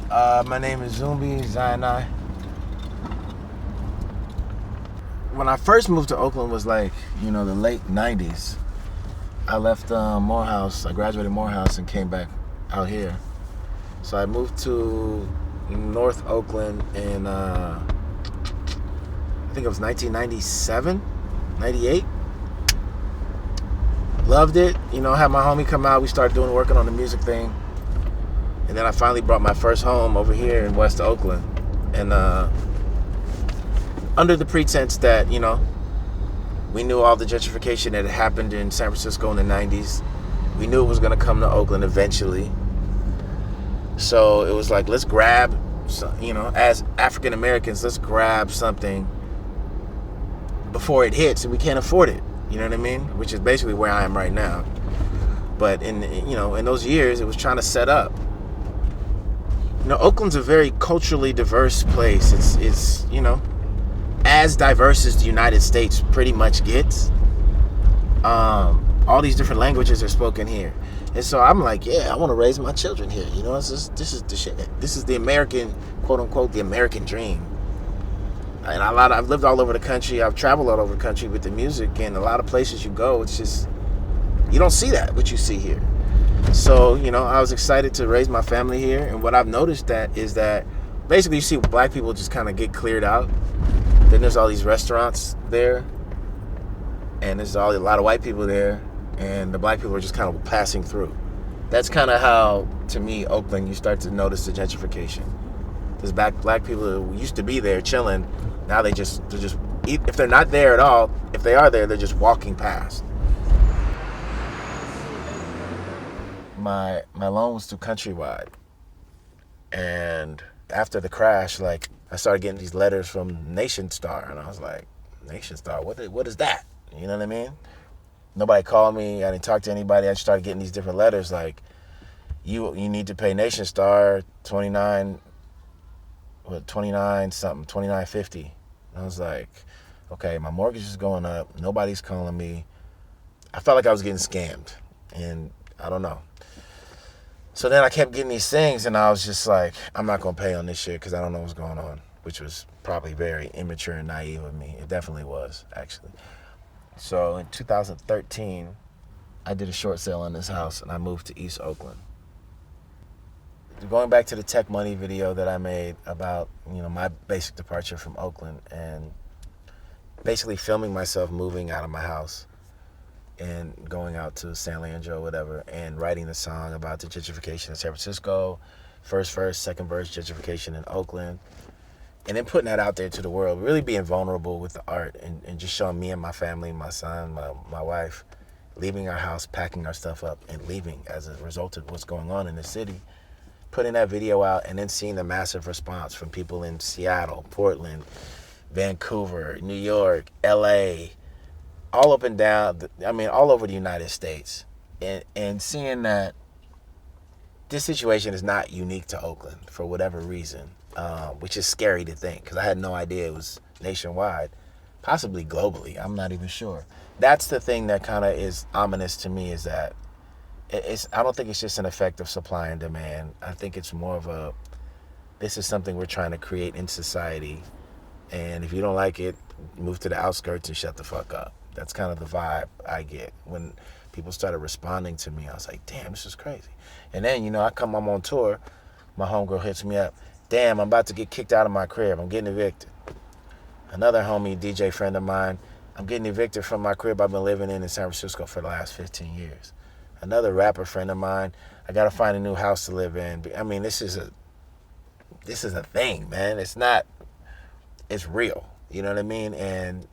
My name is Zumbi, and I. When I first moved to Oakland was like, the late 90s. I left Morehouse, I graduated Morehouse and came back out here. So I moved to North Oakland in, I think it was 1997, 98. Loved it, had my homie come out, we started working on the music thing. And then I finally brought my first home over here in West Oakland. And under the pretense that, we knew all the gentrification that had happened in San Francisco in the 90s. We knew it was going to come to Oakland eventually. So it was like, let's grab, as African Americans, let's grab something before it hits, and we can't afford it. You know what I mean? Which is basically where I am right now. But in those years, it was trying to set up. Oakland's a very culturally diverse place. It's as diverse as the United States pretty much gets. All these different languages are spoken here. And so I'm like, yeah, I want to raise my children here. This is the shit. This is the American, quote unquote, the American dream. And I've lived all over the country. I've traveled all over the country with the music, and a lot of places you go, it's just, you don't see that, what you see here. So, I was excited to raise my family here. And what I've noticed is that basically you see black people just kind of get cleared out. Then there's all these restaurants there, and there's a lot of white people there, and the black people are just kind of passing through. That's kind of how, to me, Oakland, you start to notice the gentrification. There's black people who used to be there chilling. Now they're just, if they're not there at all, if they are there, they're just walking past. My loan was through Countrywide, and after the crash, I started getting these letters from Nation Star, and I was like, Nation Star, what is that? You know what I mean? Nobody called me. I didn't talk to anybody. I just started getting these different letters like, you need to pay Nation Star $29 something, $29.50. And I was like, okay, my mortgage is going up. Nobody's calling me. I felt like I was getting scammed, and I don't know. So then I kept getting these things, and I was just like, I'm not going to pay on this shit because I don't know what's going on, which was probably very immature and naive of me. It definitely was, actually. So in 2013, I did a short sale on this house, and I moved to East Oakland. Going back to the Tech Money video that I made about, my basic departure from Oakland, and basically filming myself moving out of my house and going out to San Leandro, whatever, and writing the song about the gentrification in San Francisco, first verse, second verse, gentrification in Oakland, and then putting that out there to the world, really being vulnerable with the art, and just showing me and my family, my son, my wife, leaving our house, packing our stuff up, and leaving as a result of what's going on in the city. Putting that video out and then seeing the massive response from people in Seattle, Portland, Vancouver, New York, LA, all up and down, all over the United States. And seeing that this situation is not unique to Oakland for whatever reason, which is scary to think, because I had no idea it was nationwide, possibly globally. I'm not even sure. That's the thing that kind of is ominous to me, is that I don't think it's just an effect of supply and demand. I think it's more of this is something we're trying to create in society, and if you don't like it, move to the outskirts and shut the fuck up. That's kind of the vibe I get. When people started responding to me, I was like, damn, this is crazy. And then, I'm on tour, my homegirl hits me up, damn, I'm about to get kicked out of my crib, I'm getting evicted. Another homie, DJ friend of mine, I'm getting evicted from my crib I've been living in San Francisco for the last 15 years. Another rapper friend of mine, I gotta find a new house to live in. This is a thing, man. It's real. You know what I mean? And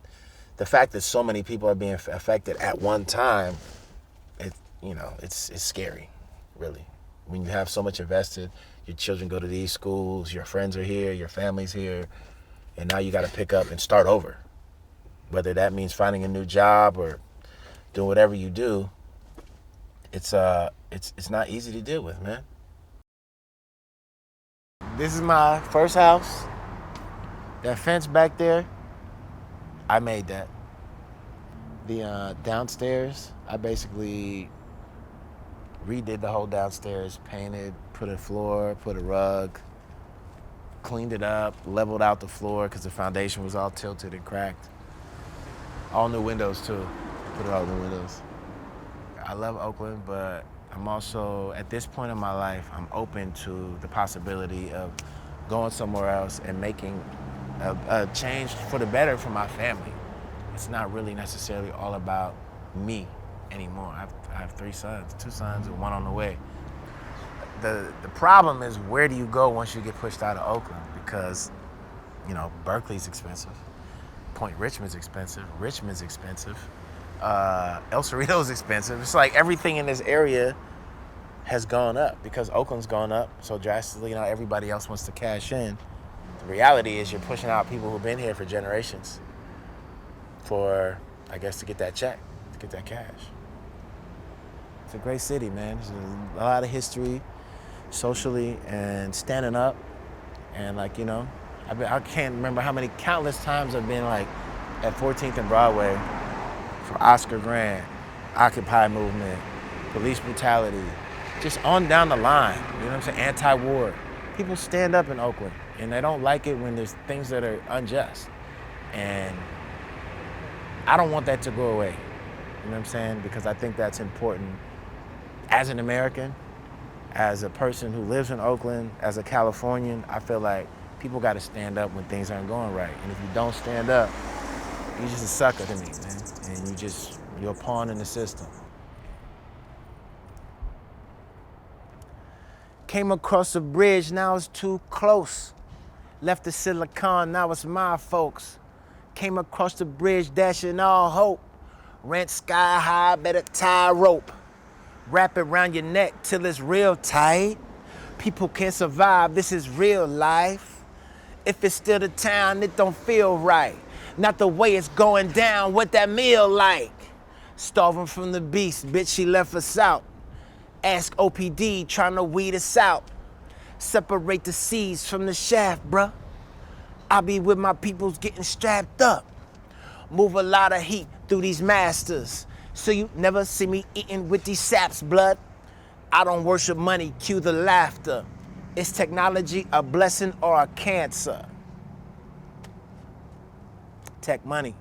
the fact that so many people are being affected at one time, it's scary, really. When you have so much invested, your children go to these schools, your friends are here, your family's here, and now you got to pick up and start over. Whether that means finding a new job or doing whatever you do, it's not easy to deal with, man. This is my first house. That fence back there, I made that. The downstairs, I basically redid the whole downstairs, painted, put a floor, put a rug, cleaned it up, leveled out the floor because the foundation was all tilted and cracked. All new windows too. Put all new windows. I love Oakland, but I'm also, at this point in my life, I'm open to the possibility of going somewhere else and making a change for the better for my family. It's not really necessarily all about me anymore. I have 3 sons, 2 sons and 1 on the way. The problem is, where do you go once you get pushed out of Oakland? Because, Berkeley's expensive, Point Richmond's expensive, Richmond's expensive, El Cerrito's expensive. It's like everything in this area has gone up because Oakland's gone up so drastically. Everybody else wants to cash in. The reality is you're pushing out people who've been here for generations for, I guess, to get that check, to get that cash. It's a great city, man. There's a lot of history, socially and standing up. And I can't remember how many countless times I've been at 14th and Broadway for Oscar Grant, Occupy movement, police brutality, just on down the line, anti-war. People stand up in Oakland and they don't like it when there's things that are unjust. And I don't want that to go away, because I think that's important as an American, as a person who lives in Oakland, as a Californian. I feel like people got to stand up when things aren't going right. And if you don't stand up, you're just a sucker to me, man. And you're a pawn in the system. Came across a bridge, now it's too close. Left the Silicon, now it's my folks. Came across the bridge, dashing all hope. Rent sky high, better tie rope. Wrap it around your neck till it's real tight. People can't survive, this is real life. If it's still the town, it don't feel right. Not the way it's going down, what that meal like. Starving from the beast, bitch, she left us out. Ask OPD, trying to weed us out. Separate the seeds from the shaft, bruh. I be with my peoples getting strapped up. Move a lot of heat through these masters. So you never see me eating with these saps, blood. I don't worship money, cue the laughter. Is technology a blessing or a cancer? Tech money.